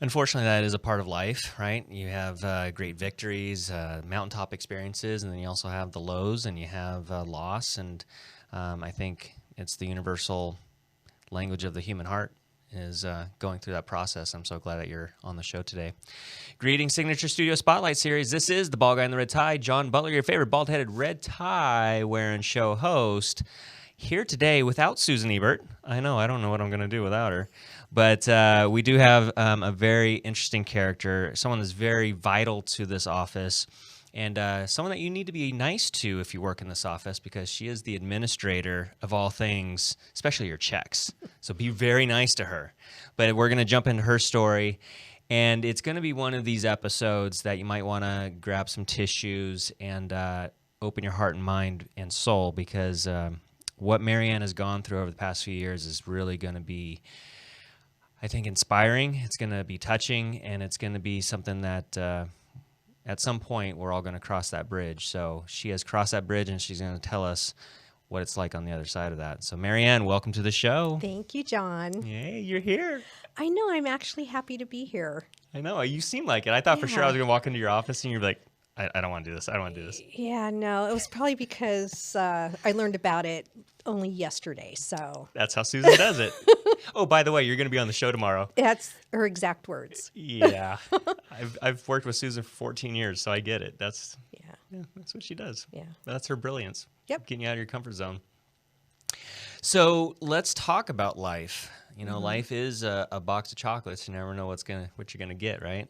Unfortunately, that is a part of life, right? You have great victories, mountaintop experiences, and then you also have the lows, and you have loss. And I think it's the universal language of the human heart is going through that process. I'm so glad that you're on the show today. Greetings, Signature Studio Spotlight Series. This is the Bald Guy in the Red Tie, John Butler, your favorite bald-headed red tie wearing show host, here today without Susan Ebert. I know, I don't know what I'm going to do without her. But we do have a very interesting character, someone that's very vital to this office, and someone that you need to be nice to if you work in this office, because she is the administrator of all things, especially your checks. So be very nice to her. But we're going to jump into her story, and it's going to be one of these episodes that you might want to grab some tissues and open your heart and mind and soul, because what Marianne has gone through over the past few years is really going to be, I think, inspiring. It's going to be touching, and it's going to be something that at some point we're all going to cross that bridge. So she has crossed that bridge, and she's going to tell us what it's like on the other side of that. So Marianne, welcome to the show. Thank you, John. Yay, you're here. I know. I'm actually happy to be here. I know. You seem like it. I thought for sure I was going to walk into your office and you're like, I don't want to do this. I don't want to do this. Yeah, no. It was probably because I learned about it only yesterday. So that's how Susan does it. Oh, by the way, you're going to be on the show tomorrow. That's her exact words. Yeah. I've worked with Susan for 14 years, so I get it. That's that's what she does. Yeah. That's her brilliance. Yep. Getting you out of your comfort zone. So let's talk about life. You know, life is a box of chocolates. You never know what you're gonna get, right?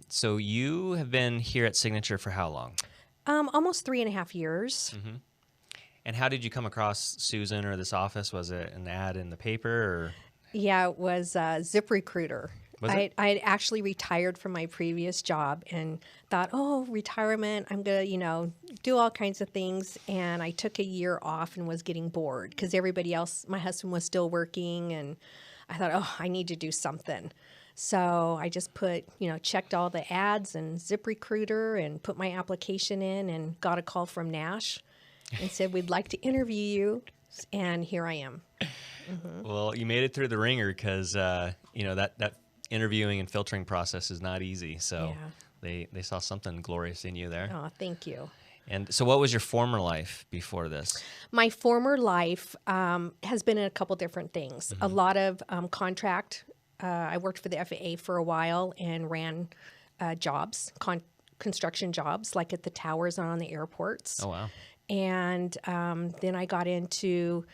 So you have been here at Signature for how long? Almost 3.5 years. Mm-hmm. And how did you come across Susan or this office? Was it an ad in the paper, or? Yeah, it was ZipRecruiter. I had actually retired from my previous job and thought, oh, retirement, I'm going to, do all kinds of things. And I took a year off and was getting bored because everybody else, my husband was still working. And I thought, oh, I need to do something. So I just checked all the ads and ZipRecruiter and put my application in and got a call from Nash and said, we'd like to interview you. And here I am. Mm-hmm. Well, you made it through the ringer because, that interviewing and filtering process is not easy. So they saw something glorious in you there. Oh, thank you. And so what was your former life before this? My former life has been in a couple different things. Mm-hmm. A lot of contract. I worked for the FAA for a while and ran jobs, construction jobs, like at the towers and on the airports. Oh, wow. And then I got into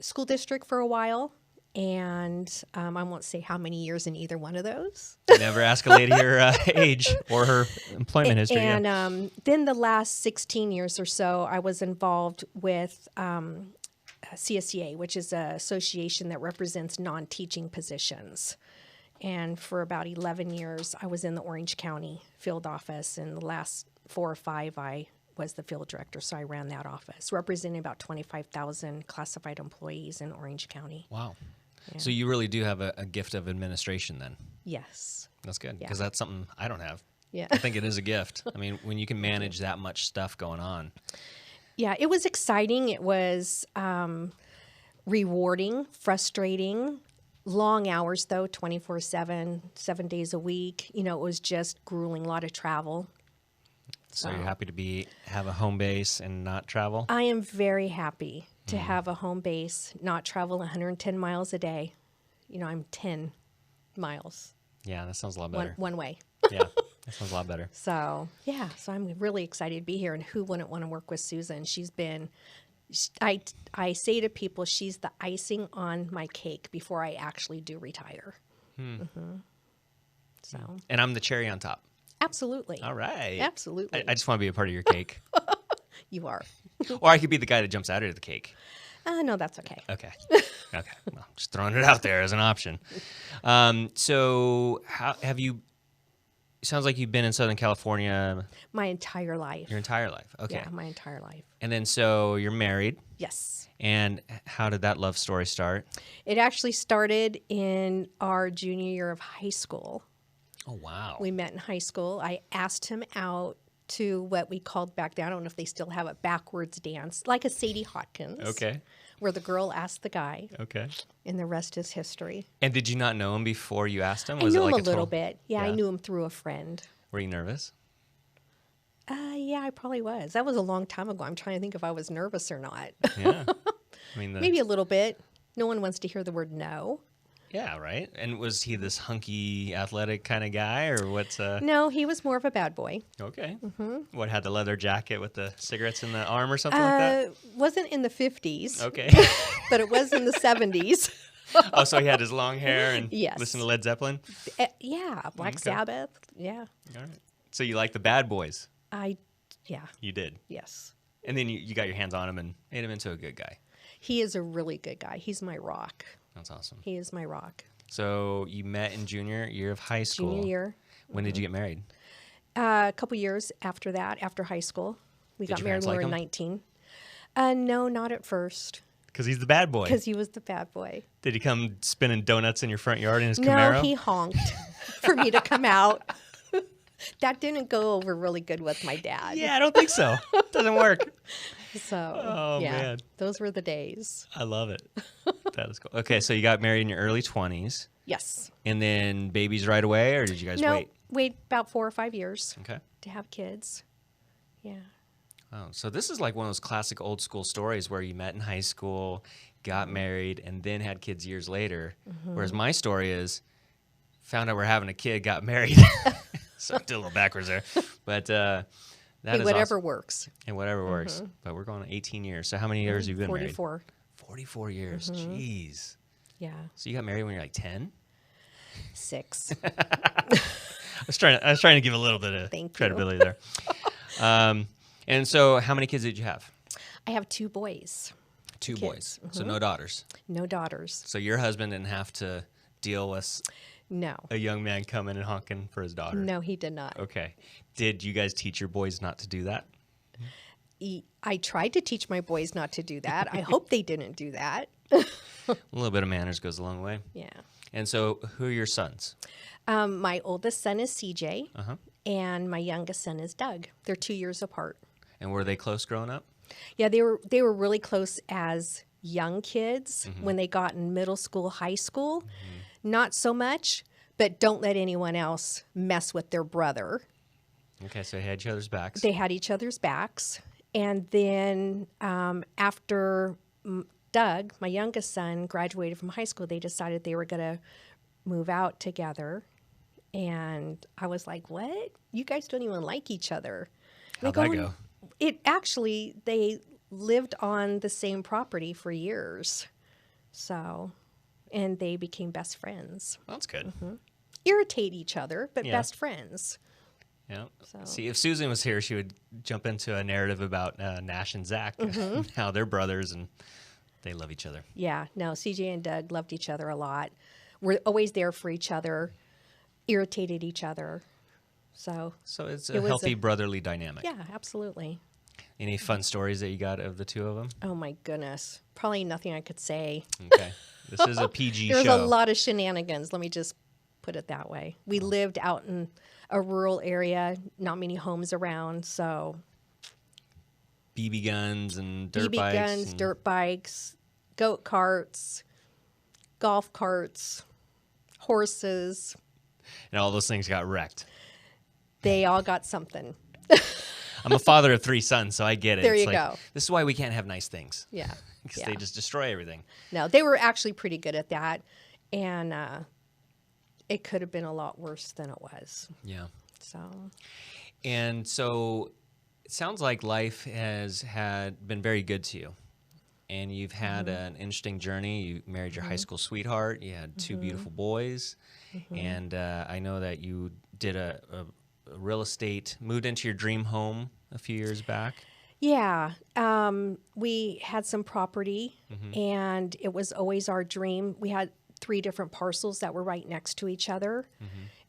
school district for a while. And I won't say how many years in either one of those. Never ask a lady her age or her employment history. And then the last 16 years or so, I was involved with CSCA, which is an association that represents non-teaching positions. And for about 11 years, I was in the Orange County field office. And the last 4 or 5, I was the field director, so I ran that office, representing about 25,000 classified employees in Orange County. Wow. Yeah. So you really do have a gift of administration then? Yes. That's good, because that's something I don't have. Yeah. I think it is a gift. I mean, when you can manage that much stuff going on. Yeah, it was exciting. It was rewarding, frustrating, long hours though, 24/7, 7 days a week. It was just grueling, a lot of travel. So you're happy to have a home base and not travel? I am very happy to have a home base, not travel 110 miles a day. I'm 10 miles. Yeah, that sounds a lot better. One way. Yeah, that sounds a lot better. So I'm really excited to be here. And who wouldn't want to work with Susan? She's been, I say to people, she's the icing on my cake before I actually do retire. Mm-hmm. So. And I'm the cherry on top. Absolutely. All right. Absolutely. I just want to be a part of your cake. You are. Or I could be the guy that jumps out of the cake. No, that's okay. Okay. Okay. Well, just throwing it out there as an option. So how have you, it sounds like you've been in Southern California. My entire life. Your entire life. Okay. Yeah, my entire life. And then so you're married. Yes. And how did that love story start? It actually started in our junior year of high school. Oh, wow. We met in high school. I asked him out to what we called back then, I don't know if they still have it, backwards dance, like a Sadie Hawkins. Okay. where the girl asked the guy, Okay. and the rest is history. And did you not know him before you asked him? I Was knew it him like a little total- bit. Yeah, I Yeah. knew him through a friend. Were you nervous? Yeah, I probably was. That was a long time ago. I'm trying to think if I was nervous or not. Yeah. I mean, Maybe a little bit. No one wants to hear the word no. Yeah, right. And was he this hunky, athletic kind of guy, or what's? No, he was more of a bad boy. Okay. What, had the leather jacket with the cigarettes in the arm or something like that? Wasn't in the 50s, Okay. but it was in the 70s. Oh, so he had his long hair and Yes. listened to Led Zeppelin? Yeah, Black Okay. Sabbath. Yeah. All right. So you like the bad boys? Yeah, You did. yes. And then you got your hands on him and made him into a good guy. He is a really good guy. He's my rock. That's awesome. He is my rock. So you met in junior year of high school. Junior year. When did you get married? A couple years after that, after high school. We Did got your married parents when we were like 19. No, not at first, Because he's the bad boy. because he was the bad boy. Did he come spinning donuts in your front yard in his Camaro? No, he honked for me to come out. That didn't go over really good with my dad. Yeah, I don't think so. Doesn't work. So, Oh, yeah, man. those were the days. I love it. That is cool. Okay, so you got married in your early 20s, Yes. and then babies right away, or did you guys No, wait? wait about 4 or 5 years Okay. to have kids. Yeah. Oh, so this is like one of those classic old school stories where you met in high school, got married, and then had kids years later. Whereas my story is found out we're having a kid, got married. So I did a little backwards there. But that Hey, is whatever awesome. works. And whatever works. But we're going on 18 years. So how many years have you been married? 44. 44 years. Jeez. Yeah. So you got married when you're like 10? 6. I was trying to give a little bit of Thank you. credibility there. And so how many kids did you have? I have 2 boys, Two Kids. boys. So no daughters. no daughters. So your husband didn't have to deal with No. a young man coming and honking for his daughter. No, he did not. Okay. Did you guys teach your boys not to do that? I tried to teach my boys not to do that. I hope they didn't do that. A little bit of manners goes a long way. Yeah. And so who are your sons? My oldest son is CJ, Uh-huh. and my youngest son is Doug. They're 2 years apart. And were they close growing up? Yeah, they were really close as young kids when they got in middle school, high school. Not so much, but don't let anyone else mess with their brother. Okay, so they had each other's backs. They had each other's backs. And then after Doug, my youngest son, graduated from high school, they decided they were going to move out together. And I was like, what? You guys don't even like each other. How'd Like, that "Oh, go? It actually, they lived on the same property for years. So, and they became best friends. Well, that's good. Irritate each other, but Yeah. best friends. Yeah. So- See, if Susan was here, she would jump into a narrative about Nash and Zach, how they're brothers and they love each other. Yeah, no, CJ and Doug loved each other a lot. We're always there for each other, irritated each other. So, So it's It a was healthy a- brotherly dynamic. yeah, absolutely. Any fun stories that you got of the two of them? Oh my goodness. Probably nothing I could say. Okay. This is a PG There was show. a lot of shenanigans, let me just put it that way. We lived out in a rural area, not many homes around, so BB guns and dirt BB bikes. guns, and- dirt bikes, goat carts, golf carts, horses. And all those things got wrecked. They all got something. I'm a father of 3 sons, so I get it. There It's you like, go. This is why we can't have nice things. Yeah. Because yeah. they just destroy everything. No, they were actually pretty good at that. And it could have been a lot worse than it was. Yeah. So, And so it sounds like life has been very good to you. And you've had an interesting journey. You married your high school sweetheart. You had 2 beautiful boys. And I know that you did a real estate, moved into your dream home a few years back. yeah, we had some property, and it was always our dream. We had 3 different parcels that were right next to each other.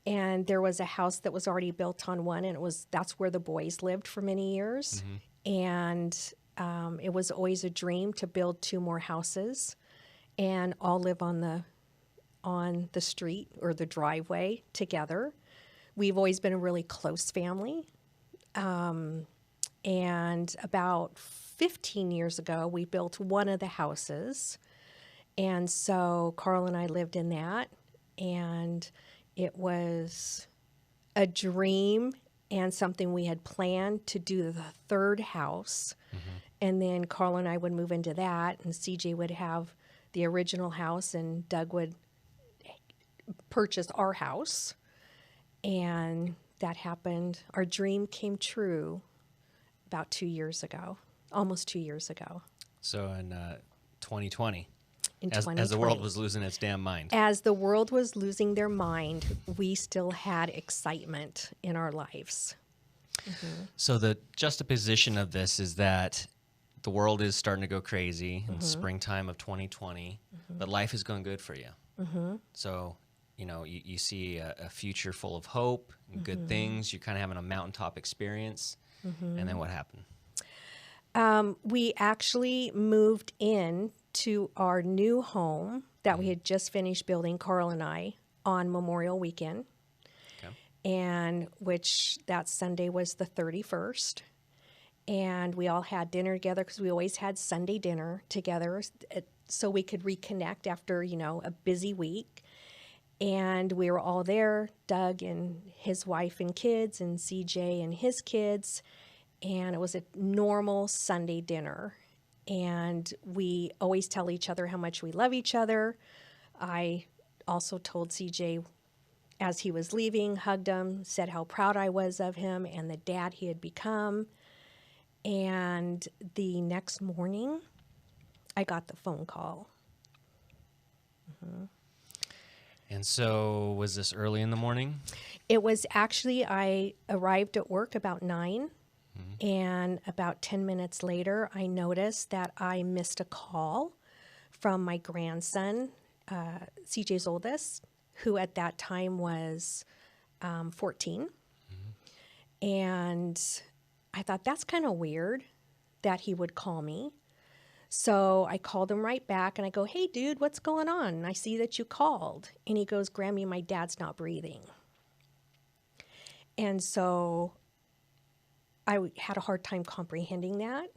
And there was a house that was already built on one, and that's where the boys lived for many years. And it was always a dream to build 2 more houses and all live on the street or the driveway together. We've always been a really close family. And about 15 years ago, we built one of the houses. And so Carl and I lived in that. And it was a dream and something we had planned to do the third house. And then Carl and I would move into that, and CJ would have the original house, and Doug would purchase our house. And that happened. Our dream came true about 2 years ago, almost 2 years ago. So in 2020, As the world was losing its damn mind. As the world was losing their mind, we still had excitement in our lives. So the juxtaposition of this is that the world is starting to go crazy in the springtime of 2020, but life is going good for you. So, you see a future full of hope and good things. You're kind of having a mountaintop experience. And then what happened? We actually moved in to our new home that we had just finished building, Carl and I, on Memorial Weekend. Okay. And which that Sunday was the 31st. And we all had dinner together because we always had Sunday dinner together so we could reconnect after, a busy week. And we were all there, Doug and his wife and kids, and CJ and his kids. And it was a normal Sunday dinner. And we always tell each other how much we love each other. I also told CJ as he was leaving, hugged him, said how proud I was of him and the dad he had become. And the next morning, I got the phone call. And so was this early in the morning? It was actually, I arrived at work about 9. And about 10 minutes later, I noticed that I missed a call from my grandson, CJ's oldest, who at that time was 14. And I thought, that's kind of weird that he would call me. So I called him right back, and I go, hey, dude, what's going on? And I see that you called. And he goes, Grammy, my dad's not breathing. And so I had a hard time comprehending that.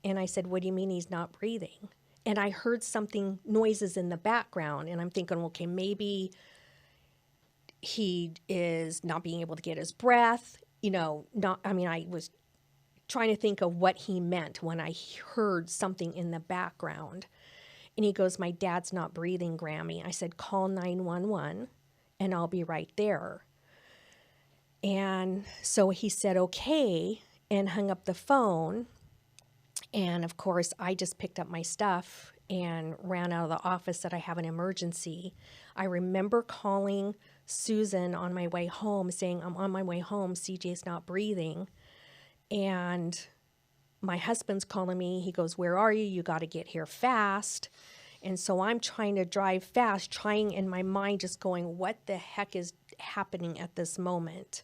And I said, what do you mean he's not breathing? And I heard noises in the background, and I'm thinking, okay, maybe he is not being able to get his breath. I was trying to think of what he meant when I heard something in the background. And he goes, my dad's not breathing, Grammy. I said, call 911 and I'll be right there. And so he said, okay, and hung up the phone. And of course, I just picked up my stuff and ran out of the office that I have an emergency. I remember calling Susan on my way home saying, I'm on my way home, CJ's not breathing. And my husband's calling me. He goes, where are you? You got to get here fast. And so I'm trying to drive fast, trying in my mind, just going, what the heck is happening at this moment?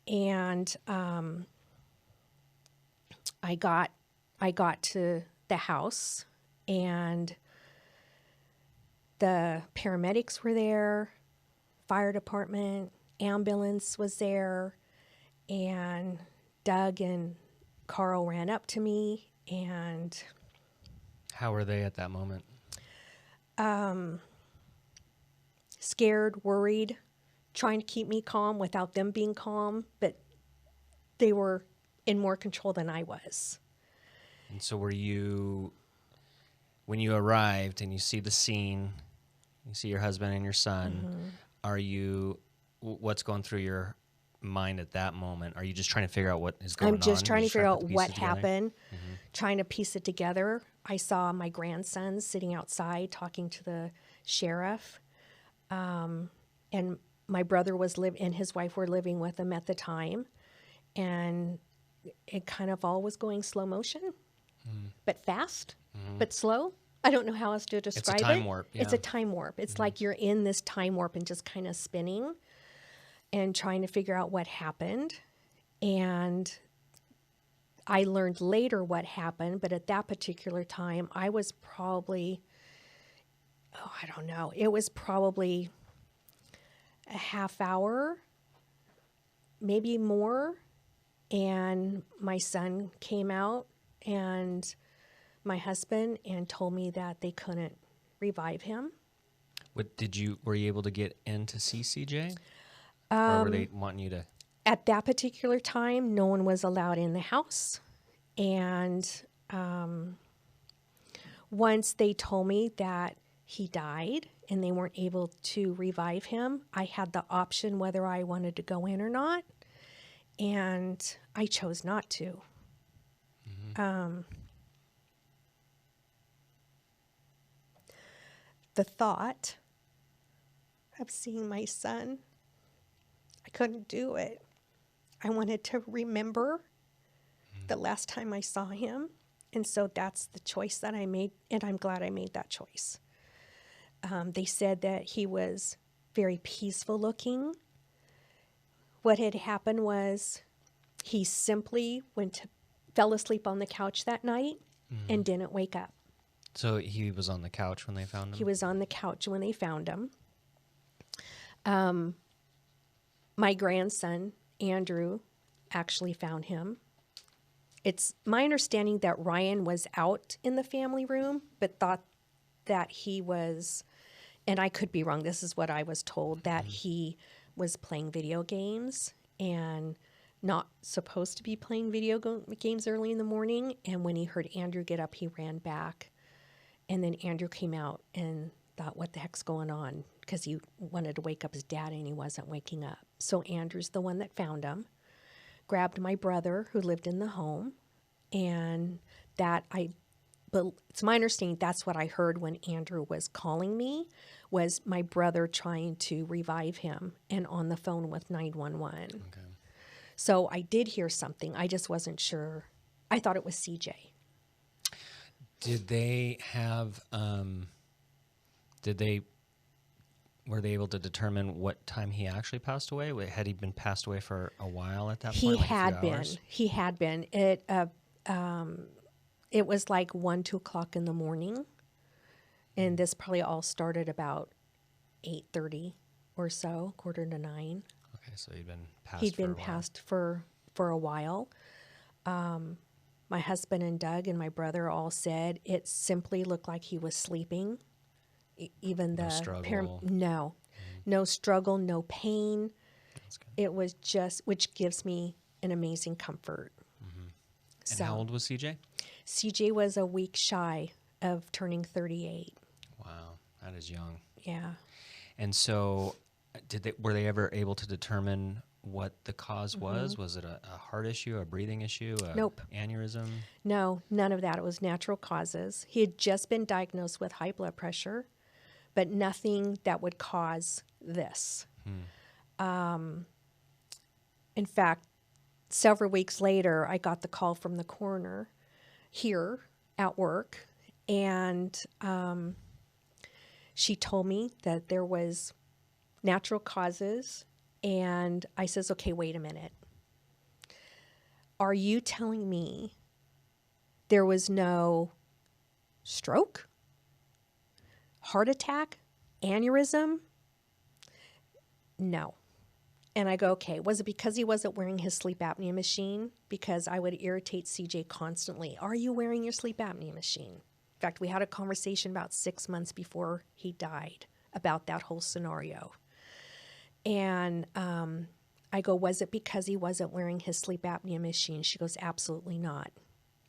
And I got to the house, and the paramedics were there, fire department, ambulance was there, and Doug and Carl ran up to me. And how were they at that moment? Scared, worried, trying to keep me calm without them being calm, but they were in more control than I was. And so when you arrived and you see the scene, you see your husband and your son, what's going through your mind at that moment? Are you just trying to figure out what is going on? I'm just trying to figure out what happened, Mm-hmm. trying to piece it together. I saw my grandson sitting outside talking to the sheriff, and my brother and his wife were living with him at the time, and it kind of all was going slow motion, but fast, but slow. I don't know how else to describe it. It's a time warp. Yeah. It's a time warp. It's like you're in this time warp and just kind of spinning and trying to figure out what happened. And I learned later what happened, but at that particular time, I was probably, I don't know, it was probably a half hour, maybe more. And my son came out and my husband and told me that they couldn't revive him. Were you able to get in to see CJ? Or were they wanting you to? At that particular time, no one was allowed in the house. And once they told me that he died and they weren't able to revive him, I had the option whether I wanted to go in or not. And I chose not to. The thought of seeing my son, I couldn't do it. I wanted to remember the last time I saw him. And so that's the choice that I made, and I'm glad I made that choice. They said that he was very peaceful looking. What had happened was he simply fell asleep on the couch that night and didn't wake up. So he was on the couch when they found him? He was on the couch when they found him. My grandson, Andrew, actually found him. It's my understanding that Ryan was out in the family room, but thought that he was, and I could be wrong, this is what I was told, that he was playing video games and not supposed to be playing video games early in the morning. And when he heard Andrew get up, he ran back. And then Andrew came out and thought, what the heck's going on? Because he wanted to wake up his dad and he wasn't waking up. So Andrew's the one that found him, grabbed my brother who lived in the home. And but it's my understanding that's what I heard when Andrew was calling me, was my brother trying to revive him and on the phone with 911. Okay. So I did hear something. I just wasn't sure. I thought it was CJ. Did they have, were they able to determine what time he actually passed away? Had he been passed away for a while at that point? He had been. He had been. It was like 1, 2 o'clock in the morning. And this probably all started about 8:30 or so, 8:45. Okay, so he'd been passed He'd been passed for a while. My husband and Doug and my brother all said it simply looked like he was sleeping. Even the struggle. No struggle, no pain. That's good. It was just, which gives me an amazing comfort. And how old was CJ? CJ was a week shy of turning 38. Wow, that is young. Yeah. And so, were they ever able to determine what the cause was? Was it a heart issue, a breathing issue, Nope. aneurysm? No, none of that. It was natural causes. He had just been diagnosed with high blood pressure, but nothing that would cause this. In fact, several weeks later, I got the call from the coroner here at work, and she told me that there was natural causes. And I says, okay, wait a minute. Are you telling me there was no stroke, heart attack, aneurysm? No. And I go, okay, was it because he wasn't wearing his sleep apnea machine? Because I would irritate CJ constantly. Are you wearing your sleep apnea machine? In fact, we had a conversation about 6 months before he died about that whole scenario. And I go, was it because he wasn't wearing his sleep apnea machine? She goes, absolutely not.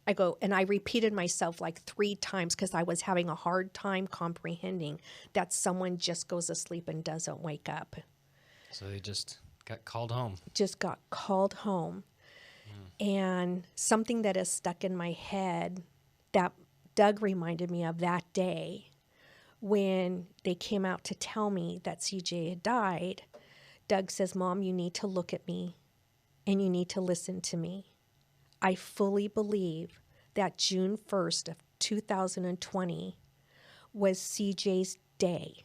I go, and I repeated myself like 3 times because I was having a hard time comprehending that someone just goes to sleep and doesn't wake up. So they just got called home. Just got called home. And something that is stuck in my head that Doug reminded me of that day when they came out to tell me that CJ had died. Doug says, Mom, you need to look at me and you need to listen to me. I fully believe that June 1st of 2020 was CJ's day.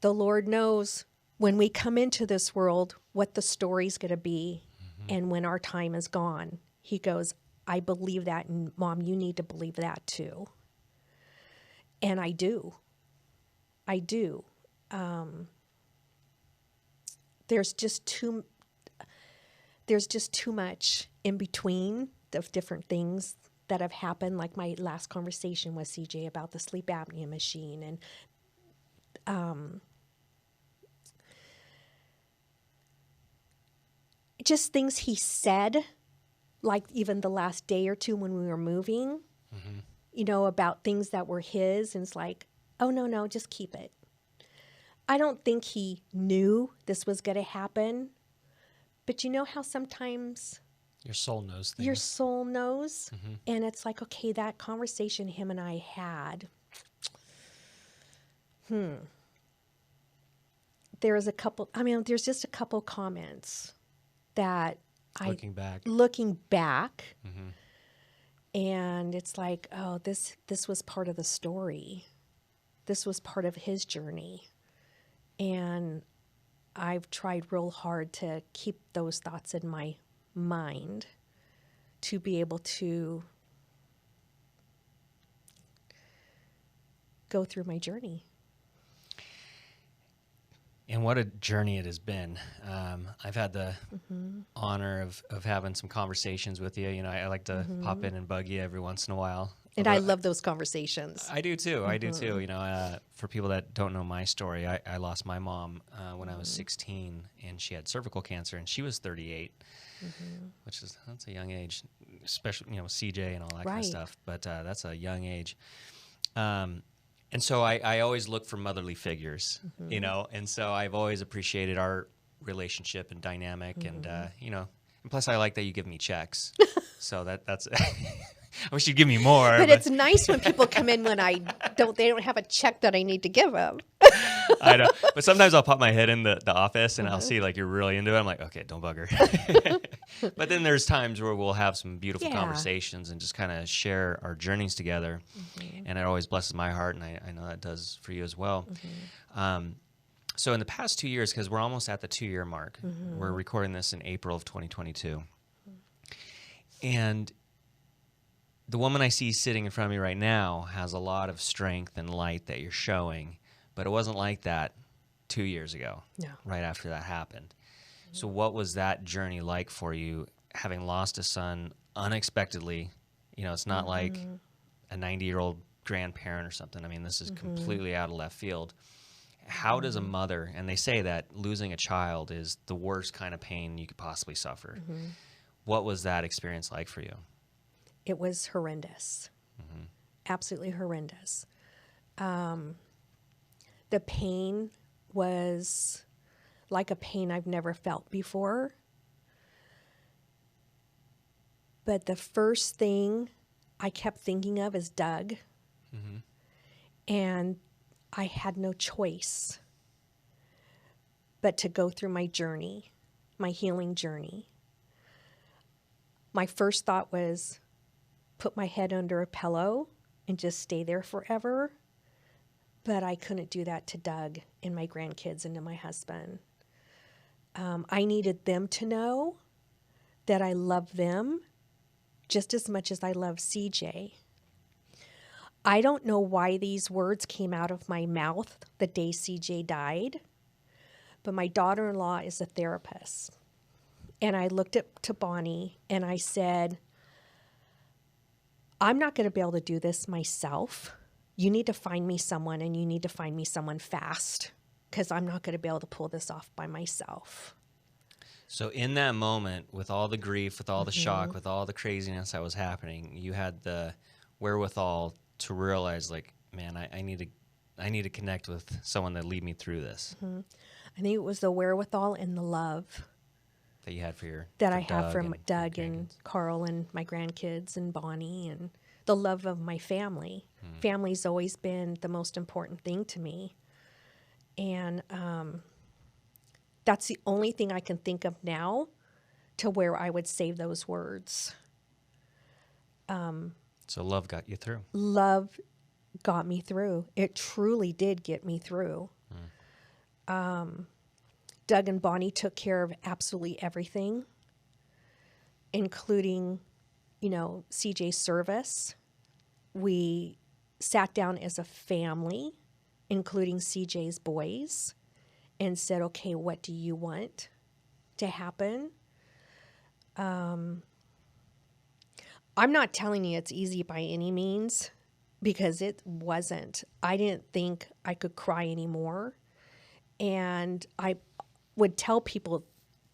The Lord knows when we come into this world what the story's going to be and when our time is gone. He goes, I believe that, and Mom, you need to believe that too. And I do. I do. There's just too much in between of different things that have happened, like my last conversation with CJ about the sleep apnea machine, and just things he said, like even the last day or two when we were moving, about things that were his. And it's like, oh, no, just keep it. I don't think he knew this was going to happen. But you know how sometimes your soul knows things. Your soul knows. And it's like, okay, that conversation him and I had. There's just a couple comments that looking back, and it's like, oh, this was part of the story. This was part of his journey. And I've tried real hard to keep those thoughts in my mind to be able to go through my journey. And what a journey it has been. I've had the honor of having some conversations with you. You know, I like to pop in and bug you every once in a while. And I love those conversations. I do too. I do too. You know, for people that don't know my story, I lost my mom when I was 16, and she had cervical cancer, and she was 38, that's a young age, especially, CJ and all that kind of stuff. But that's a young age. And so I always look for motherly figures, and so I've always appreciated our relationship and dynamic, and, and plus I like that you give me checks. So that's, I wish you'd give me more. But it's nice when people come in when they don't have a check that I need to give them. I know. But sometimes I'll pop my head in the office and I'll see like you're really into it. I'm like, okay, don't bug her. But then there's times where we'll have some beautiful conversations and just kind of share our journeys together. And it always blesses my heart, and I know that does for you as well. So in the past 2 years, because we're almost at the 2-year mark, we're recording this in April of 2022. And the woman I see sitting in front of me right now has a lot of strength and light that you're showing, but it wasn't like that 2 years ago, right after that happened. So what was that journey like for you, having lost a son unexpectedly? It's not like a 90-year-old grandparent or something. I mean, this is completely out of left field. How does a mother, and they say that losing a child is the worst kind of pain you could possibly suffer. What was that experience like for you? It was horrendous. Absolutely horrendous. The pain was like a pain I've never felt before. But the first thing I kept thinking of is Doug. And I had no choice but to go through my journey, my healing journey. My first thought was put my head under a pillow and just stay there forever. But I couldn't do that to Doug and my grandkids and to my husband. I needed them to know that I love them just as much as I love CJ. I don't know why these words came out of my mouth the day CJ died, but my daughter-in-law is a therapist. And I looked to Bonnie and I said, I'm not going to be able to do this myself. You need to find me someone, and you need to find me someone fast, because I'm not going to be able to pull this off by myself. So in that moment, with all the grief, with all the shock, with all the craziness that was happening, you had the wherewithal to realize, like, man, I need to connect with someone that lead me through this. I think it was the wherewithal and the love that you had for Doug and Carl and my grandkids and Bonnie, and the love of my family. Family's always been the most important thing to me. And that's the only thing I can think of now to where I would say those words. So love got you through. Love got me through. It truly did get me through. Doug and Bonnie took care of absolutely everything, including, CJ's service. We sat down as a family, including CJ's boys, and said, okay, what do you want to happen? I'm not telling you it's easy by any means, because it wasn't. I didn't think I could cry anymore. And I would tell people,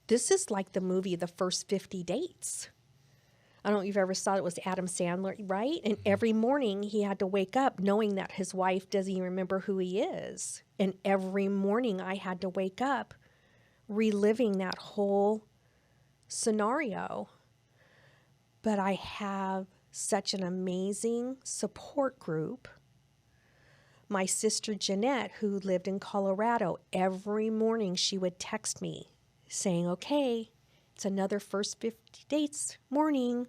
this is like the movie The First 50 Dates. I don't know if you've ever saw it. It was Adam Sandler, right? And every morning he had to wake up knowing that his wife doesn't even remember who he is. And every morning I had to wake up reliving that whole scenario. But I have such an amazing support group. My sister Jeanette, who lived in Colorado, every morning she would text me saying, okay, it's another First 50 Dates morning,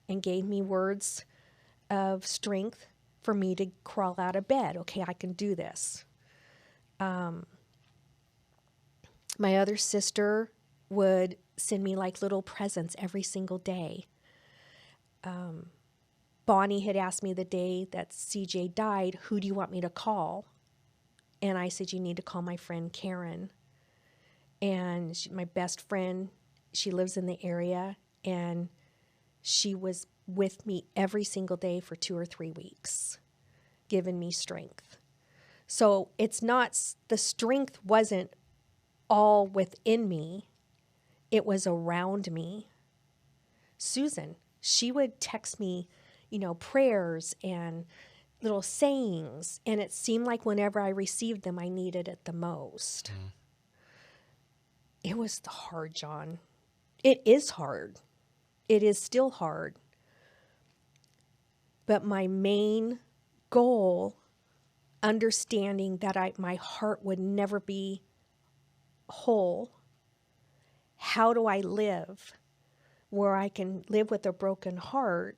and gave me words of strength for me to crawl out of bed. Okay, I can do this. My other sister would send me like little presents every single day. Bonnie had asked me the day that CJ died, who do you want me to call? And I said, you need to call my friend Karen. And my best friend, she lives in the area, and she was with me every single day for 2 or 3 weeks, giving me strength. So it's not, the strength wasn't all within me, it was around me. Susan, she would text me, prayers and little sayings, and it seemed like whenever I received them, I needed it the most. It was hard, John. It is hard. It is still hard. But my main goal, understanding that my heart would never be whole, how do I live where I can live with a broken heart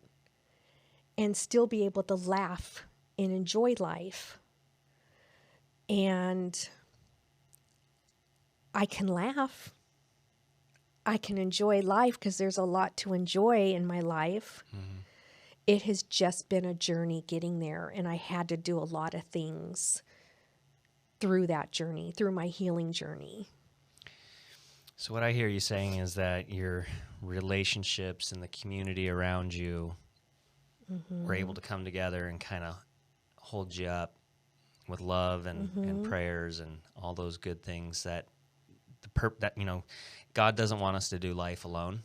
and still be able to laugh and enjoy life? And I can laugh. I can enjoy life because there's a lot to enjoy in my life. Mm-hmm. It has just been a journey getting there, and I had to do a lot of things through that journey, through my healing journey. So what I hear you saying is that your relationships and the community around you were able to come together and kind of hold you up with love and prayers and all those good things that God doesn't want us to do life alone,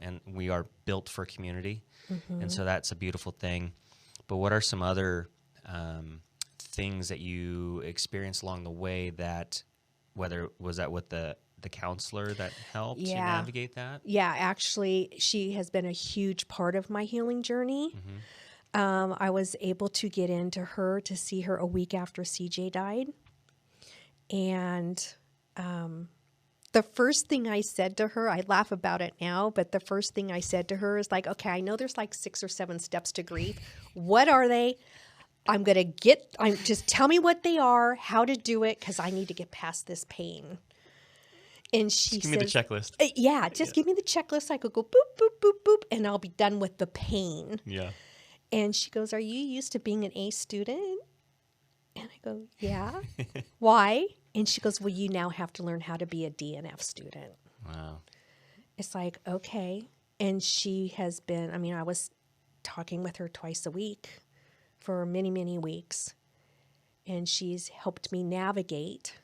and we are built for community. And so that's a beautiful thing. But what are some other things that you experienced along the way, that whether was that with the counselor that helped you navigate that? Yeah, actually, she has been a huge part of my healing journey. I was able to get into her to see her a week after CJ died. And the first thing I said to her, I laugh about it now, but the first thing I said to her is like, okay, I know there's like 6 or 7 steps to grief. What are they? Just tell me what they are, how to do it, because I need to get past this pain. And she says, give me the checklist. Give me the checklist. I could go boop, boop, boop, boop, and I'll be done with the pain. Yeah. And she goes, are you used to being an A student? And I go, yeah. Why? And she goes, well, you now have to learn how to be a DNF student. Wow. It's like, okay. And she has been, I was talking with her twice a week for many, many weeks. And she's helped me navigate.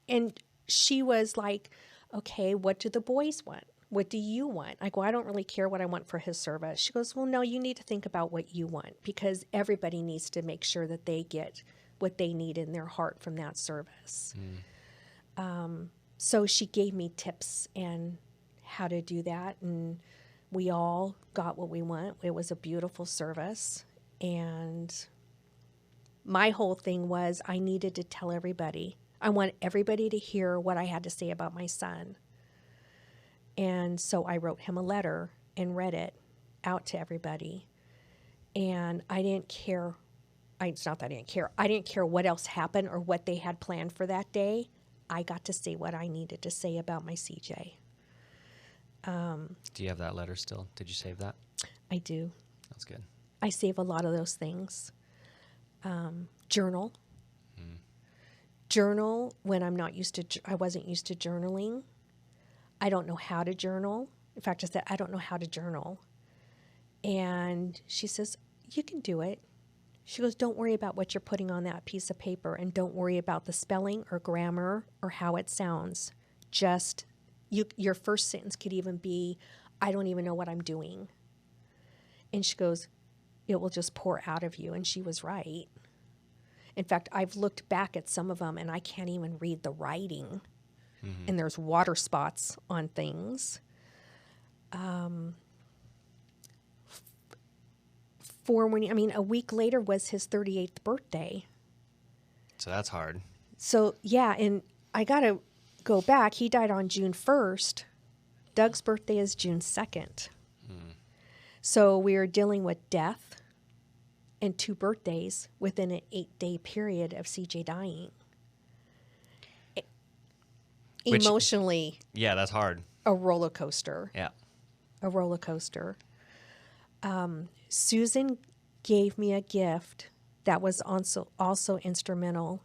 And she was like, okay, what do the boys want? What do you want? I go, I don't really care what I want for his service. She goes, well, no, you need to think about what you want, because everybody needs to make sure that they get what they need in their heart from that service. So she gave me tips and how to do that, and we all got what we want. It was a beautiful service, and my whole thing was I needed to tell everybody. I want everybody to hear what I had to say about my son. And so I wrote him a letter and read it out to everybody. And I didn't care. It's not that I didn't care. I didn't care what else happened or what they had planned for that day. I got to say what I needed to say about my CJ. Do you have that letter still? Did you save that? I do. That's good. I save a lot of those things. Journal. Journal when I wasn't used to journaling. I don't know how to journal. In fact, I said, I don't know how to journal. And she says, you can do it. She goes, don't worry about what you're putting on that piece of paper, and don't worry about the spelling or grammar or how it sounds. Just, your first sentence could even be, I don't even know what I'm doing. And she goes, it will just pour out of you. And she was right. In fact, I've looked back at some of them and I can't even read the writing. Mm-hmm. And there's water spots on things. A week later was his 38th birthday. So that's hard. So, yeah, and I got to go back. He died on June 1st. Doug's birthday is June 2nd. So we are dealing with death and 2 birthdays within an 8-day period of CJ dying. Emotionally. Yeah, that's hard. A roller coaster. Yeah. A roller coaster. Susan gave me a gift that was also instrumental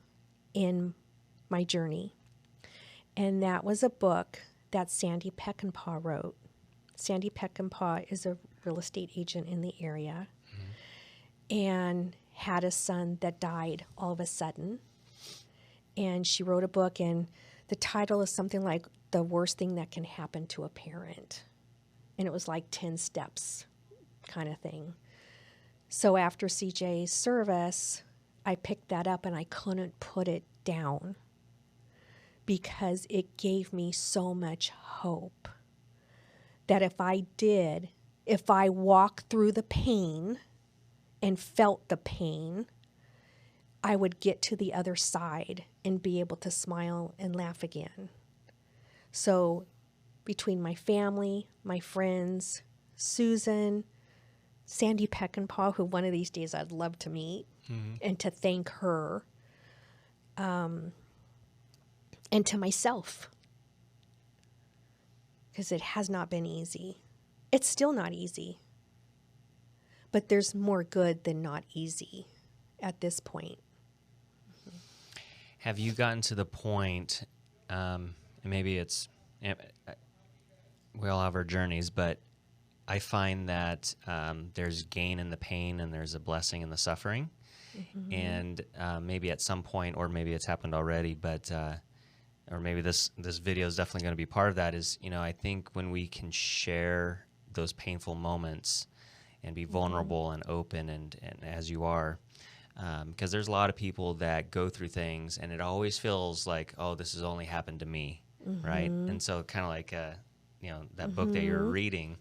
in my journey. And that was a book that Sandy Peckinpah wrote. Sandy Peckinpah is a real estate agent in the area, and had a son that died all of a sudden. And she wrote a book, and the title is something like The Worst Thing That Can Happen to a Parent. And it was like 10 steps kind of thing. So after CJ's service, I picked that up and I couldn't put it down because it gave me so much hope that if I walked through the pain and felt the pain, I would get to the other side and be able to smile and laugh again. So between my family, my friends, Susan, Sandy Peckinpah, who one of these days I'd love to meet, and to thank her, and to myself, because it has not been easy. It's still not easy, but there's more good than not easy at this point. Have you gotten to the point, and maybe it's, we all have our journeys, but I find that there's gain in the pain and there's a blessing in the suffering. Mm-hmm. And maybe at some point, or maybe it's happened already, but or maybe this video is definitely going to be part of that, is, I think when we can share those painful moments and be vulnerable and open and as you are, because there's a lot of people that go through things and it always feels like, oh, this has only happened to me, right? And so kind of like, that book that you're reading,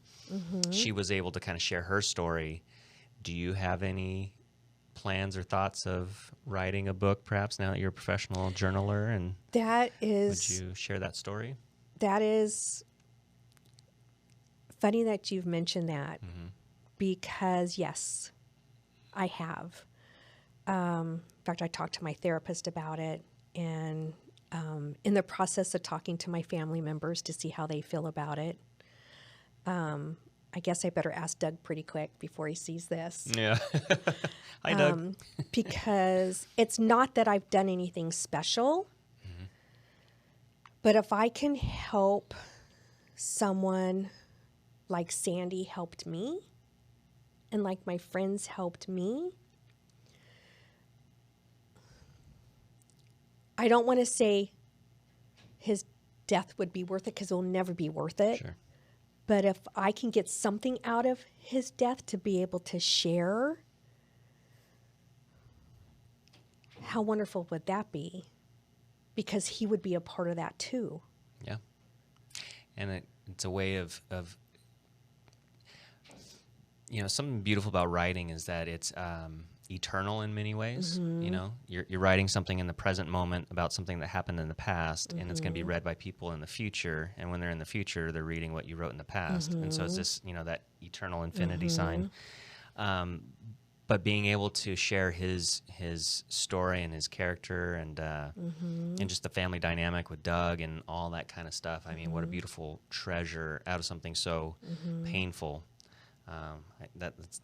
she was able to kind of share her story. Do you have any plans or thoughts of writing a book, perhaps, now that you're a professional journaler? And would you share that story? That is funny that you've mentioned that, because yes, I have. In fact, I talked to my therapist about it, and in the process of talking to my family members to see how they feel about it. I guess I better ask Doug pretty quick before he sees this. Yeah. Hi, Doug. Because it's not that I've done anything special, but if I can help someone like Sandy helped me, and like my friends helped me, I don't want to say his death would be worth it, because it'll never be worth it. Sure. But if I can get something out of his death to be able to share, how wonderful would that be? Because he would be a part of that too. Yeah. And it's a way of something beautiful about writing is that it's eternal in many ways. You're writing something in the present moment about something that happened in the past, and it's going to be read by people in the future, and when they're in the future, they're reading what you wrote in the past. And so it's this that eternal infinity sign. But being able to share his story and his character and just the family dynamic with Doug and all that kind of stuff, I mean, what a beautiful treasure out of something so painful.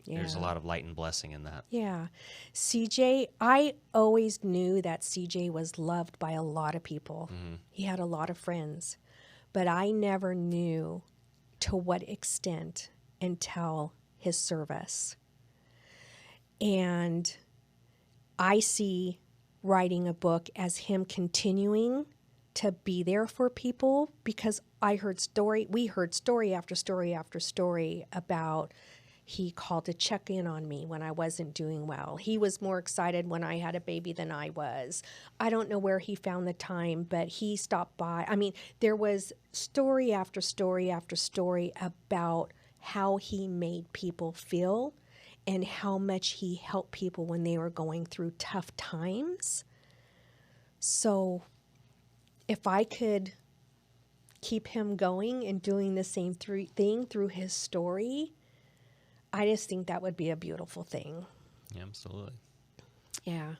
There's a lot of light and blessing in that. Yeah. CJ, I always knew that CJ was loved by a lot of people. He had a lot of friends, but I never knew to what extent until his service. And I see writing a book as him continuing to be there for people, because we heard story after story after story about he called to check in on me when I wasn't doing well. He was more excited when I had a baby than I was. I don't know where he found the time, but he stopped by. I mean, there was story after story after story about how he made people feel and how much he helped people when they were going through tough times. So if I could keep him going and doing the same thing through his story, I just think that would be a beautiful thing. Yeah, absolutely. Yeah.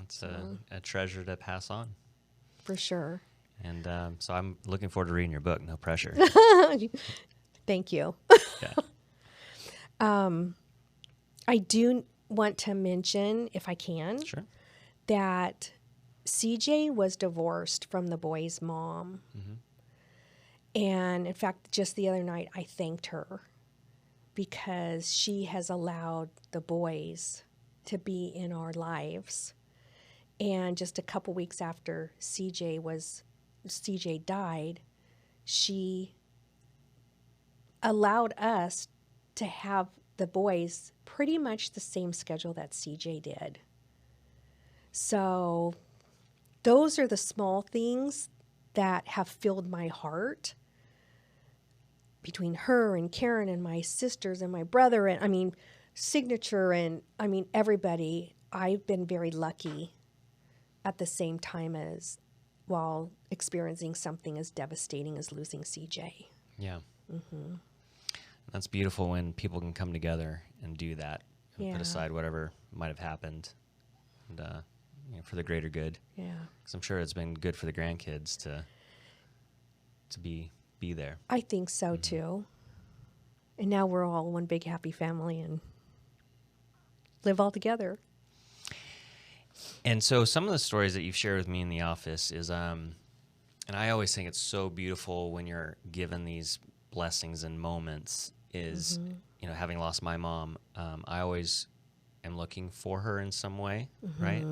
It's a treasure to pass on. For sure. And so I'm looking forward to reading your book, No Pressure. Thank you. Yeah. I do want to mention, if I can, Sure. that CJ was divorced from the boy's mom. Mm-hmm. And in fact, just the other night, I thanked her because she has allowed the boys to be in our lives. And just a couple weeks after CJ died, she allowed us to have the boys pretty much the same schedule that CJ did. So those are the small things that have filled my heart between her and Karen and my sisters and my brother and Signature and everybody. I've been very lucky at the same time as while experiencing something as devastating as losing CJ. Yeah. Mm-hmm. That's beautiful when people can come together and do that and put aside whatever might have happened and for the greater good. Yeah. Because I'm sure it's been good for the grandkids to be there. I think so too. And now we're all one big happy family and live all together. And so some of the stories that you've shared with me in the office is, and I always think it's so beautiful when you're given these blessings and moments is, having lost my mom, I always am looking for her in some way, right?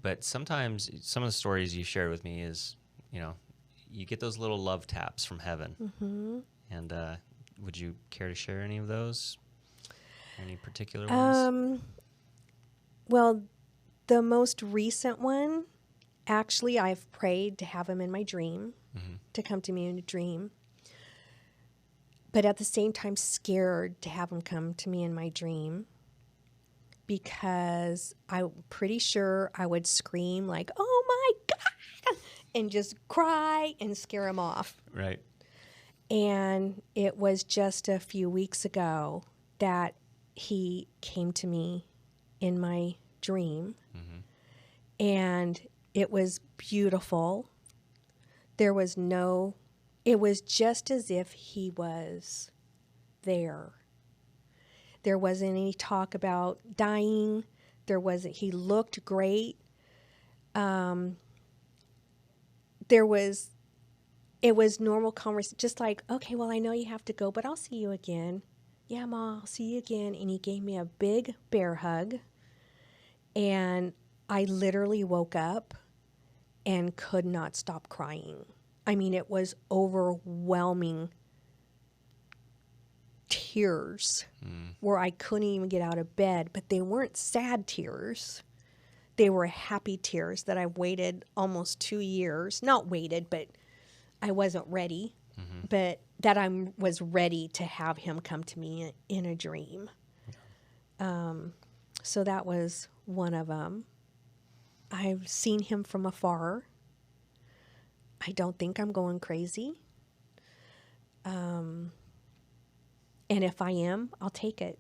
But sometimes some of the stories you shared with me is, you get those little love taps from heaven. Mm-hmm. And would you care to share any of those? Any particular ones? Well, the most recent one, actually, I've prayed to have him in my dream, to come to me in a dream. But at the same time, scared to have him come to me in my dream because I'm pretty sure I would scream like, "Oh my God!" and just cry and scare him off. Right. And it was just a few weeks ago that he came to me in my dream. And it was beautiful. It was just as if he was there. There wasn't any talk about dying. He looked great. It was normal conversation, just like, okay, well, I know you have to go, but I'll see you again. Yeah, Ma, I'll see you again. And he gave me a big bear hug. And I literally woke up and could not stop crying. It was overwhelming tears where I couldn't even get out of bed, but they weren't sad tears. They were happy tears that I waited almost 2 years. Not waited, but I wasn't ready. But that I was ready to have him come to me in a dream. So that was one of them. I've seen him from afar. I don't think I'm going crazy. And if I am, I'll take it.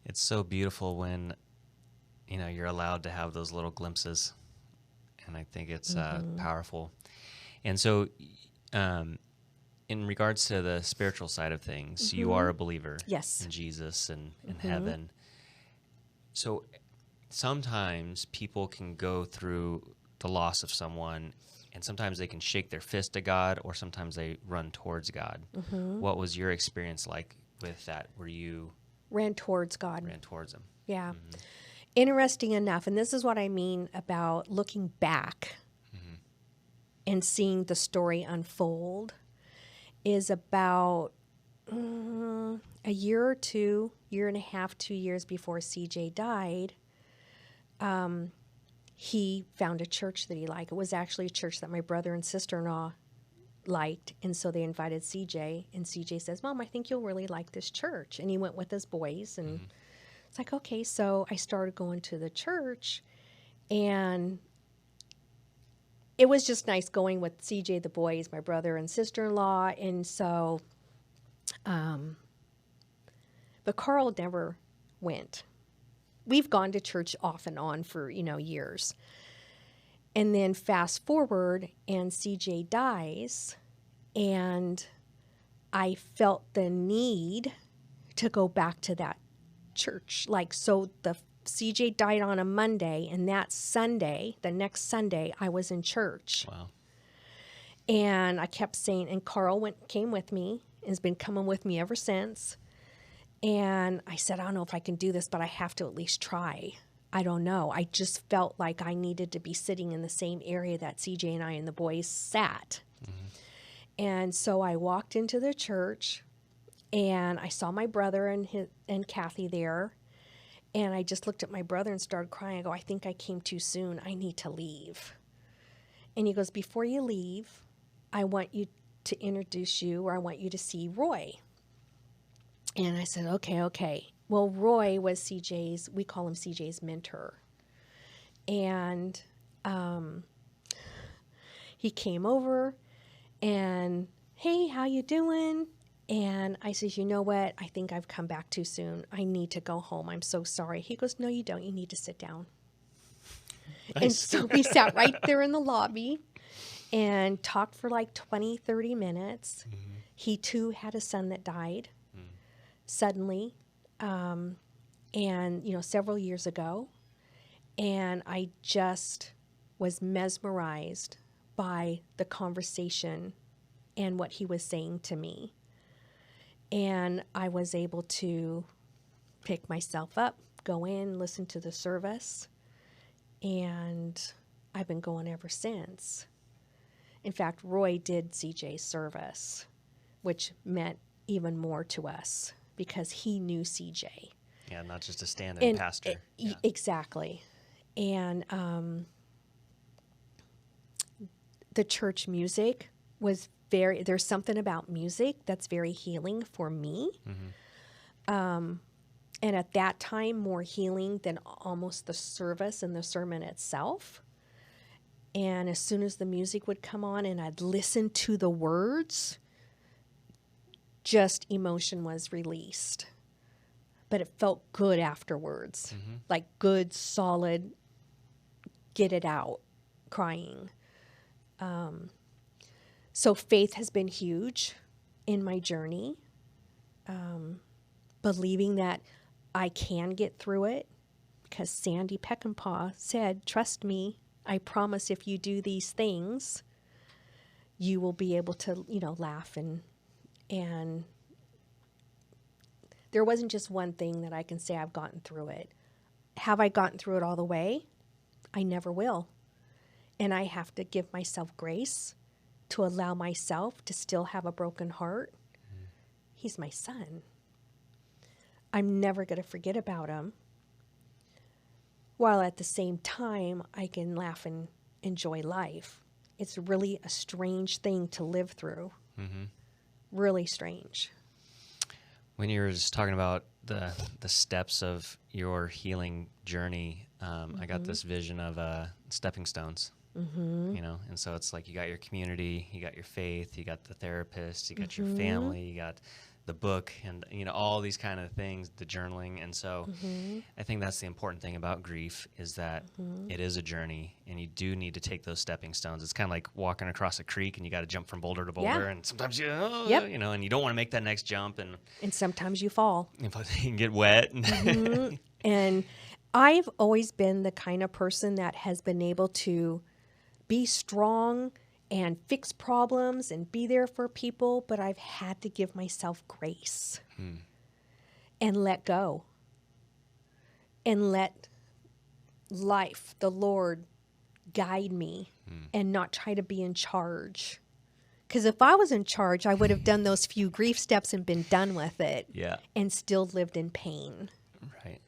It's so beautiful when, you're allowed to have those little glimpses. And I think it's powerful. And so in regards to the spiritual side of things, you are a believer in Jesus and in heaven. So sometimes people can go through the loss of someone and sometimes they can shake their fist at God, or sometimes they run towards God. What was your experience like with that? Were you Ran towards God. ran towards Him? Yeah. Interesting enough, and this is what I mean about looking back and seeing the story unfold, is about a year or two, year and a half, 2 years before CJ died, he found a church that he liked. It was actually a church that my brother and sister-in-law liked, and so they invited CJ, and CJ says, Mom, I think you'll really like this church. And he went with his boys, and it's like, okay. So I started going to the church, and it was just nice going with CJ, the boys, my brother and sister-in-law, and so, but Carl never went. We've gone to church off and on for, years. And then fast forward, and CJ dies, and I felt the need to go back to that church. So the CJ died on a Monday, and that Sunday, the next Sunday, I was in church. Wow. And I kept saying, and Carl came with me, and has been coming with me ever since. And I said, I don't know if I can do this, but I have to at least try. I don't know. I just felt like I needed to be sitting in the same area that CJ and I and the boys sat. And so I walked into the church, and I saw my brother and Kathy there. And I just looked at my brother and started crying. I go, I think I came too soon. I need to leave. And he goes, before you leave, I want you to introduce you, or I want you to see Roy. And I said, okay. Well, Roy was CJ's, we call him CJ's mentor. And he came over and, hey, how you doing? And I said, you know what? I think I've come back too soon. I need to go home. I'm so sorry. He goes, no, you don't. You need to sit down. Nice. And so we sat right there in the lobby and talked for like 20, 30 minutes. He, too, had a son that died suddenly, and, several years ago. And I just was mesmerized by the conversation and what he was saying to me. And I was able to pick myself up, go in, listen to the service, and I've been going ever since. In fact, Roy did CJ's service, which meant even more to us because he knew CJ. Yeah, not just a stand-in pastor. Exactly. And the church music was there's something about music that's very healing for me. And at that time, more healing than almost the service and the sermon itself. And as soon as the music would come on and I'd listen to the words, just emotion was released. But it felt good afterwards, like good, solid, get it out, crying. So faith has been huge in my journey, believing that I can get through it, because Sandy Peckinpah said, trust me, I promise if you do these things, you will be able to, laugh. And there wasn't just one thing that I can say I've gotten through it. Have I gotten through it all the way? I never will. And I have to give myself grace to allow myself to still have a broken heart. He's my son. I'm never going to forget about him. While at the same time, I can laugh and enjoy life. It's really a strange thing to live through. Really strange. When you were just talking about the steps of your healing journey, I got this vision of stepping stones. And so it's like you got your community, you got your faith, you got the therapist, you got your family, you got the book, and all these kind of things, the journaling. And so I think that's the important thing about grief, is that it is a journey, and you do need to take those stepping stones. It's kind of like walking across a creek, and you got to jump from boulder to boulder, and sometimes and you don't want to make that next jump, and sometimes you fall. You can get wet. And I've always been the kind of person that has been able to be strong and fix problems and be there for people, but I've had to give myself grace and let go and let life, the Lord, guide me and not try to be in charge. Because if I was in charge, I would have done those few grief steps and been done with it and still lived in pain. Right.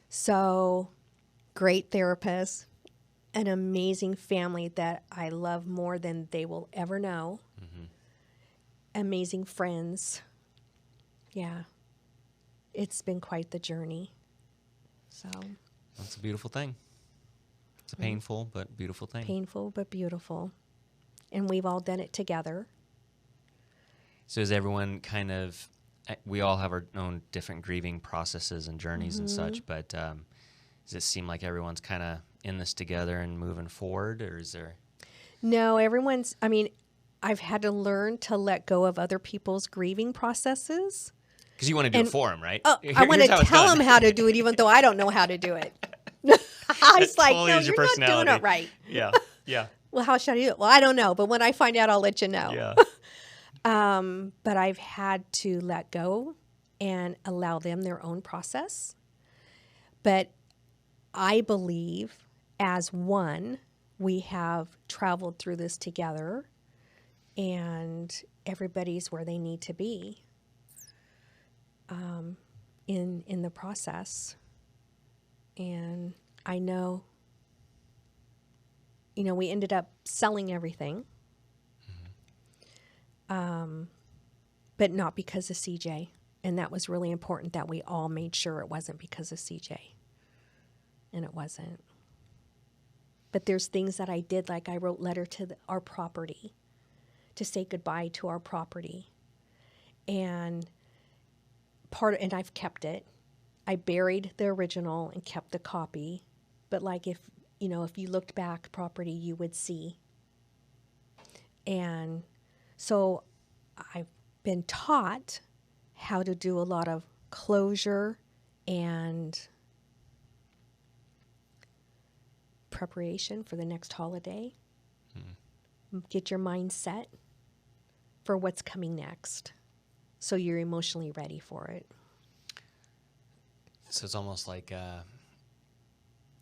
So, great therapist, an amazing family that I love more than they will ever know, amazing friends. Yeah, it's been quite the journey. So that's a beautiful thing. It's a painful but beautiful thing. Painful but beautiful. And we've all done it together. So is everyone kind of, we all have our own different grieving processes and journeys and such, but does it seem like everyone's kind of in this together and moving forward, or is there? No, I've had to learn to let go of other people's grieving processes. Because you want to do it for them, right? Oh, I want to tell them how to do it, even though I don't know how to do it. I was like, no, you're not doing it right. Yeah. Well, how should I do it? Well, I don't know, but when I find out, I'll let you know. Yeah. But I've had to let go and allow them their own process. But I believe as one, we have traveled through this together and everybody's where they need to be in the process. And I know, we ended up selling everything, but not because of CJ. And that was really important that we all made sure it wasn't because of CJ. And it wasn't. But there's things that I did, like I wrote letter to our property to say goodbye to our property. And and I've kept it. I buried the original and kept the copy. But like if you looked back property, you would see. And so I've been taught how to do a lot of closure and preparation for the next holiday. Get your mind set for what's coming next so you're emotionally ready for it. So it's almost like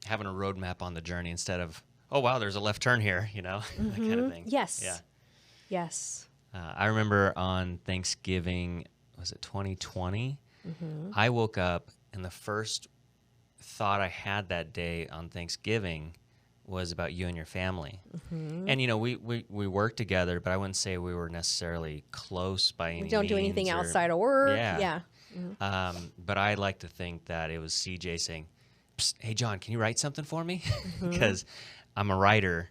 having a roadmap on the journey instead of, oh, wow, there's a left turn here, that kind of thing. Yes. Yeah. Yes. I remember on Thanksgiving, was it 2020? I woke up and the first thought I had that day on Thanksgiving was about you and your family. And, we worked together, but I wouldn't say we were necessarily close by any means. We don't do anything outside of work. Yeah. But I like to think that it was CJ saying, "Psst, hey, John, can you write something for me?" Because I'm a writer,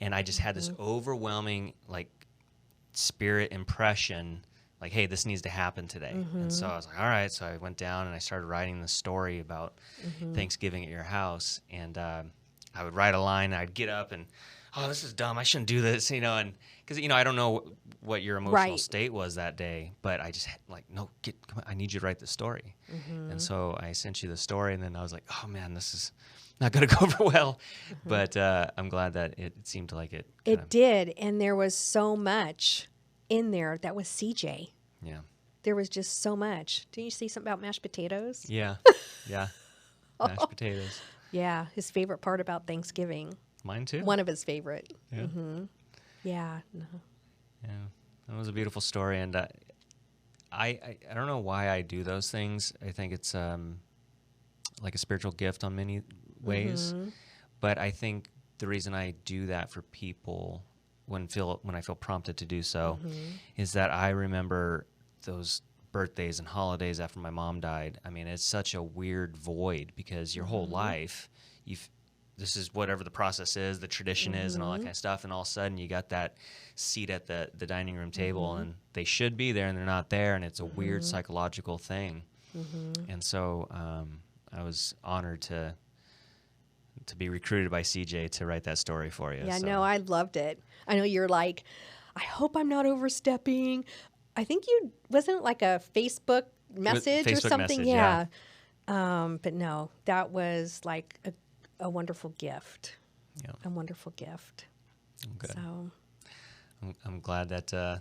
and I just had this overwhelming, spirit impression, hey, this needs to happen today. And so I was like, all right. So I went down and I started writing the story about Thanksgiving at your house. And I would write a line, and I'd get up and, oh, this is dumb. I shouldn't do this, and because, I don't know what your emotional state was that day, but I just no, come on, I need you to write the story. And so I sent you the story, and then I was like, oh man, this is not going to go over well. But I'm glad that it seemed like it. It did. And there was so much in there that was CJ. Yeah. There was just so much. Didn't you see something about mashed potatoes? Yeah. Yeah. Mashed potatoes. Yeah. His favorite part about Thanksgiving. Mine too. One of his favorite. Yeah. Yeah. No. Yeah. That was a beautiful story. And I don't know why I do those things. I think it's like a spiritual gift on many ways. But I think the reason I do that for people when I feel prompted to do so is that I remember those birthdays and holidays after my mom died. I mean, it's such a weird void because your whole life, this is whatever the process is, the tradition is, and all that kind of stuff. And all of a sudden, you got that seat at the dining room table, and they should be there, and they're not there, and it's a weird psychological thing. And so I was honored to be recruited by CJ to write that story for you. Yeah, no, I loved it. I know you're like, I hope I'm not overstepping. I think wasn't it like a Facebook message or something? Message, yeah. But no, that was like a wonderful gift. Yeah. A wonderful gift. Good. So, I'm glad that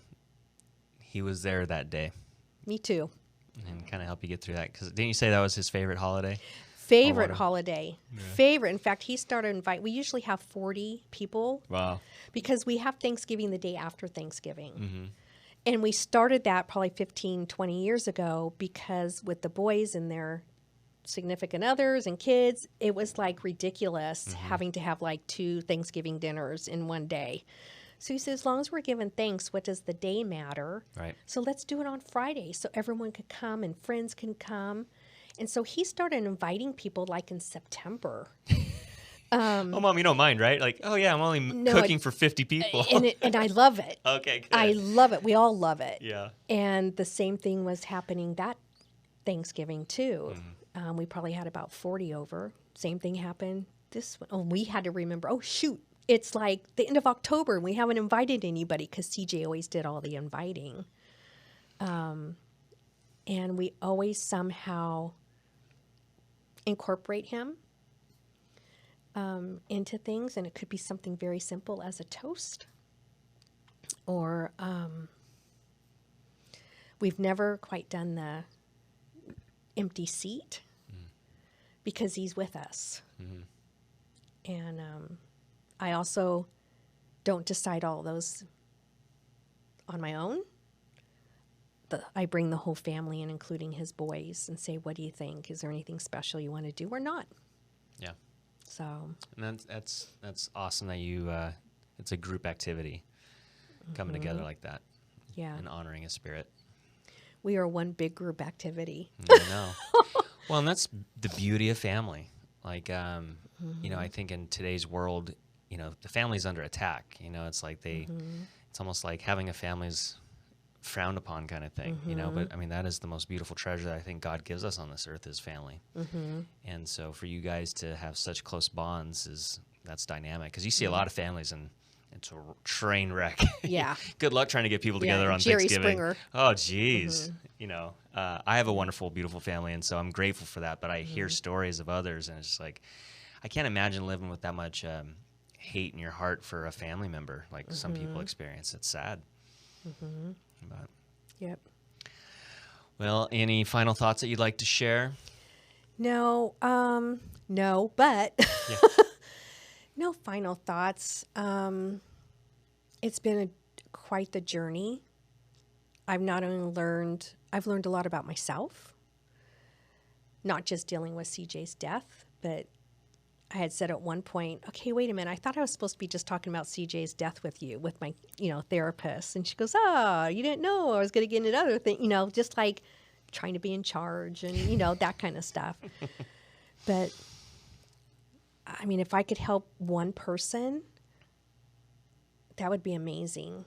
he was there that day Me too. and kind of help you get through that. Because didn't you say that was his favorite holiday? Favorite holiday. Yeah. Favorite. In fact, he started invite. We usually have 40 people. Wow. Because we have Thanksgiving the day after Thanksgiving. Mm-hmm. And we started that probably 15, 20 years ago because with the boys and their significant others and kids, it was like ridiculous having to have like 2 Thanksgiving dinners in one day. So he said, as long as we're giving thanks, what does the day matter? Right. So let's do it on Friday so everyone could come and friends can come. And so he started inviting people like in September. Oh, Mom, you don't mind, right? Like, oh, yeah, I'm only cooking for 50 people. And I love it. Okay, good. I love it. We all love it. Yeah. And the same thing was happening that Thanksgiving, too. We probably had about 40 over. Same thing happened this one. Oh, we had to remember, oh, shoot. It's like the end of October, and we haven't invited anybody because CJ always did all the inviting. And we always somehow incorporate him into things, and it could be something very simple as a toast. Or we've never quite done the empty seat because he's with us. And I also don't decide all those on my own. I bring the whole family in, including his boys, and say, what do you think? Is there anything special you want to do or not? Yeah. So. And that's awesome that you, it's a group activity coming together like that. Yeah. And honoring his spirit. We are one big group activity. I know. Well, and that's the beauty of family. Like, you know, I think in today's world, you know, the family's under attack. You know, it's like it's almost like having a family's frowned upon kind of thing, you know, but I mean, that is the most beautiful treasure that I think God gives us on this earth is family. And so for you guys to have such close bonds that's dynamic because you see a lot of families and it's a train wreck. Yeah. Good luck trying to get people together on Jerry Thanksgiving. Springer. Oh, geez. You know, I have a wonderful, beautiful family, and so I'm grateful for that. But I hear stories of others, and it's just like, I can't imagine living with that much hate in your heart for a family member, like some people experience. It's sad. But, Yep. well, any final thoughts that you'd like to share? No, but Yeah. no final thoughts. It's been quite the journey. I've learned a lot about myself, not just dealing with CJ's death, but I had said at one point, okay, wait a minute. I thought I was supposed to be just talking about CJ's death with my, therapist. And she goes, you didn't know I was going to get into other things, just like trying to be in charge and, that kind of stuff. But I mean, if I could help one person, that would be amazing.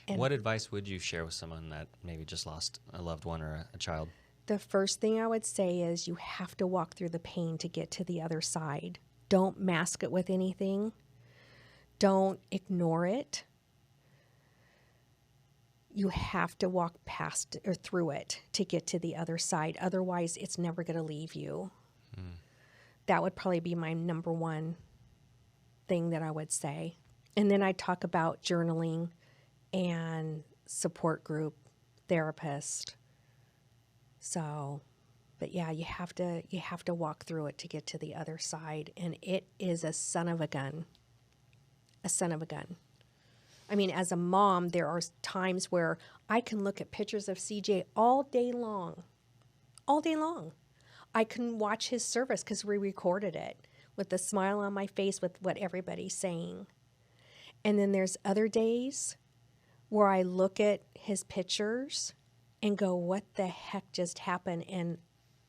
And what advice would you share with someone that maybe just lost a loved one or a child? The first thing I would say is you have to walk through the pain to get to the other side. Don't mask it with anything. Don't ignore it. You have to walk past or through it to get to the other side. Otherwise, it's never going to leave you. That would probably be my number one thing that I would say. And then I'd talk about journaling and support group, therapist. So, but yeah, you have to walk through it to get to the other side. And it is a son of a gun. A son of a gun. I mean, as a mom, there are times where I can look at pictures of CJ all day long. All day long. I can watch his service because we recorded it with a smile on my face with what everybody's saying. And then there's other days where I look at his pictures and go, what the heck just happened? And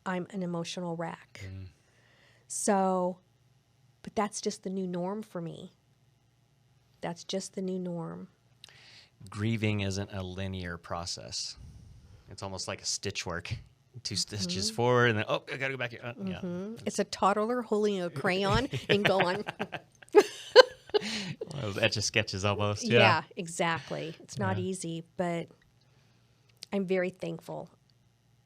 I'm an emotional wreck. So, but that's just the new norm for me. That's just the new norm. Grieving isn't a linear process. It's almost like a stitch work. 2 stitches forward, and then, I got to go back here. Yeah. It's a toddler holding a crayon and going. One of those Etch-a-Sketches almost. Yeah, exactly. It's not easy, but I'm very thankful.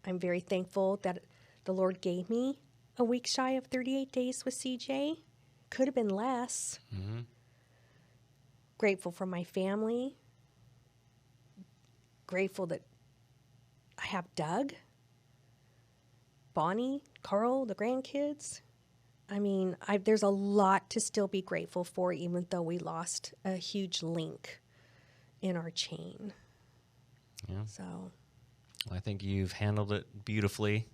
I'm very thankful that the Lord gave me a week shy of 38 days with CJ. Could have been less. Grateful for my family. Grateful that I have Doug, Bonnie, Carl, the grandkids. I mean, there's a lot to still be grateful for, even though we lost a huge link in our chain. Yeah. So, Well, I think you've handled it beautifully,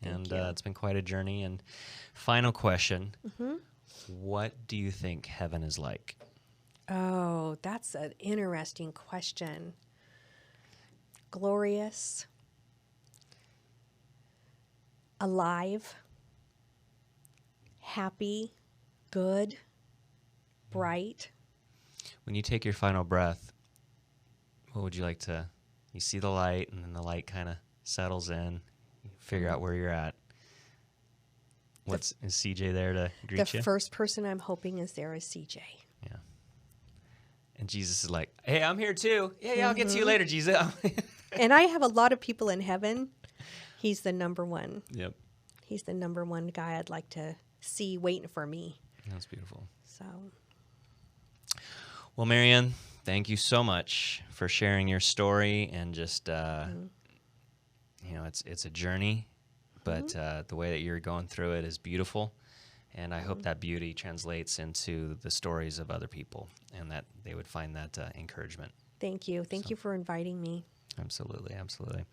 and it's been quite a journey. And final question, what do you think heaven is like? oh, that's an interesting question. Glorious, alive, happy, good, bright. When you take your final breath, what would you like to, you see the light, and then the light kind of settles in, you figure out where you're at. Is CJ there to greet you? The first person I'm hoping is there is CJ. Yeah. And Jesus is like, hey, I'm here too. Yeah, I'll get to you later, Jesus. And I have a lot of people in heaven. He's the number one. Yep. He's the number one guy I'd like to see waiting for me. That's beautiful. So, Well, Marianne, thank you so much for sharing your story, and just, you know, it's a journey, but the way that you're going through it is beautiful. And I hope that beauty translates into the stories of other people, and that they would find that encouragement. thank you. Thank you for inviting me. Absolutely, absolutely.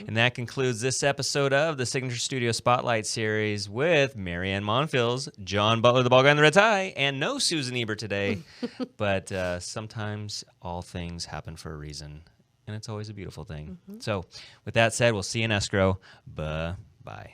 And that concludes this episode of the Signature Studio Spotlight Series with Marianne Monfils, John Butler, the ball guy in the red tie, and no Susan Ebert today. But sometimes all things happen for a reason, and it's always a beautiful thing. So with that said, we'll see you in escrow. Bye-bye.